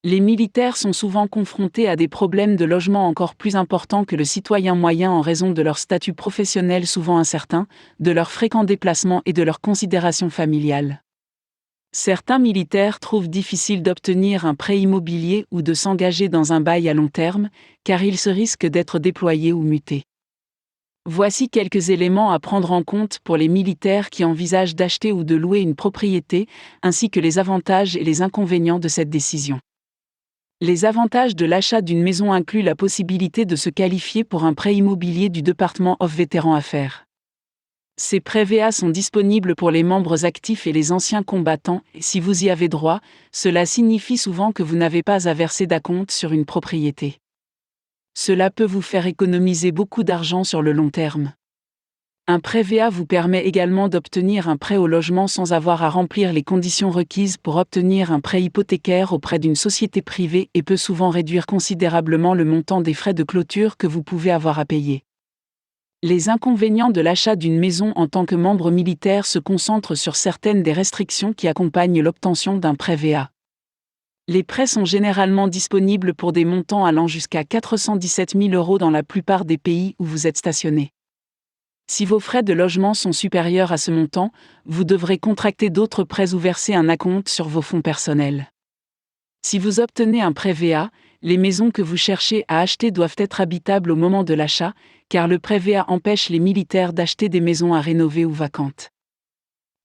Les militaires sont souvent confrontés à des problèmes de logement encore plus importants que le citoyen moyen en raison de leur statut professionnel souvent incertain, de leurs fréquents déplacements et de leurs considérations familiales. Certains militaires trouvent difficile d'obtenir un prêt immobilier ou de s'engager dans un bail à long terme, car ils se risquent d'être déployés ou mutés. Voici quelques éléments à prendre en compte pour les militaires qui envisagent d'acheter ou de louer une propriété, ainsi que les avantages et les inconvénients de cette décision. Les avantages de l'achat d'une maison incluent la possibilité de se qualifier pour un prêt immobilier du département of Vétérans Affaires. Ces prêts VA sont disponibles pour les membres actifs et les anciens combattants, et si vous y avez droit, cela signifie souvent que vous n'avez pas à verser d'acompte sur une propriété. Cela peut vous faire économiser beaucoup d'argent sur le long terme. Un prêt VA vous permet également d'obtenir un prêt au logement sans avoir à remplir les conditions requises pour obtenir un prêt hypothécaire auprès d'une société privée et peut souvent réduire considérablement le montant des frais de clôture que vous pouvez avoir à payer. Les inconvénients de l'achat d'une maison en tant que membre militaire se concentrent sur certaines des restrictions qui accompagnent l'obtention d'un prêt VA. Les prêts sont généralement disponibles pour des montants allant jusqu'à 417 000 € dans la plupart des pays où vous êtes stationné. Si vos frais de logement sont supérieurs à ce montant, vous devrez contracter d'autres prêts ou verser un acompte sur vos fonds personnels. Si vous obtenez un prêt VA, les maisons que vous cherchez à acheter doivent être habitables au moment de l'achat, car le prêt VA empêche les militaires d'acheter des maisons à rénover ou vacantes.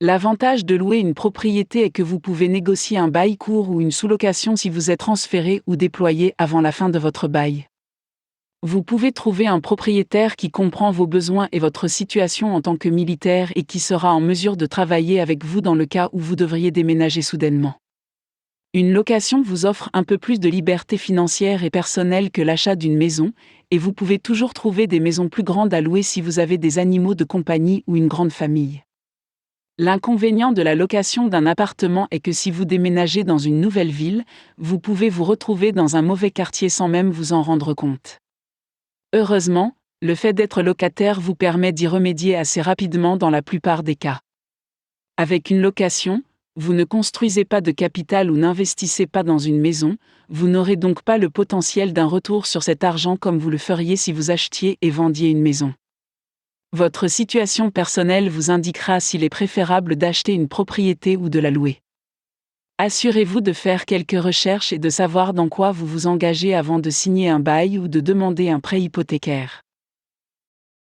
L'avantage de louer une propriété est que vous pouvez négocier un bail court ou une sous-location si vous êtes transféré ou déployé avant la fin de votre bail. Vous pouvez trouver un propriétaire qui comprend vos besoins et votre situation en tant que militaire et qui sera en mesure de travailler avec vous dans le cas où vous devriez déménager soudainement. Une location vous offre un peu plus de liberté financière et personnelle que l'achat d'une maison, et vous pouvez toujours trouver des maisons plus grandes à louer si vous avez des animaux de compagnie ou une grande famille. L'inconvénient de la location d'un appartement est que si vous déménagez dans une nouvelle ville, vous pouvez vous retrouver dans un mauvais quartier sans même vous en rendre compte. Heureusement, le fait d'être locataire vous permet d'y remédier assez rapidement dans la plupart des cas. Avec une location, vous ne construisez pas de capital ou n'investissez pas dans une maison, vous n'aurez donc pas le potentiel d'un retour sur cet argent comme vous le feriez si vous achetiez et vendiez une maison. Votre situation personnelle vous indiquera s'il est préférable d'acheter une propriété ou de la louer. Assurez-vous de faire quelques recherches et de savoir dans quoi vous vous engagez avant de signer un bail ou de demander un prêt hypothécaire.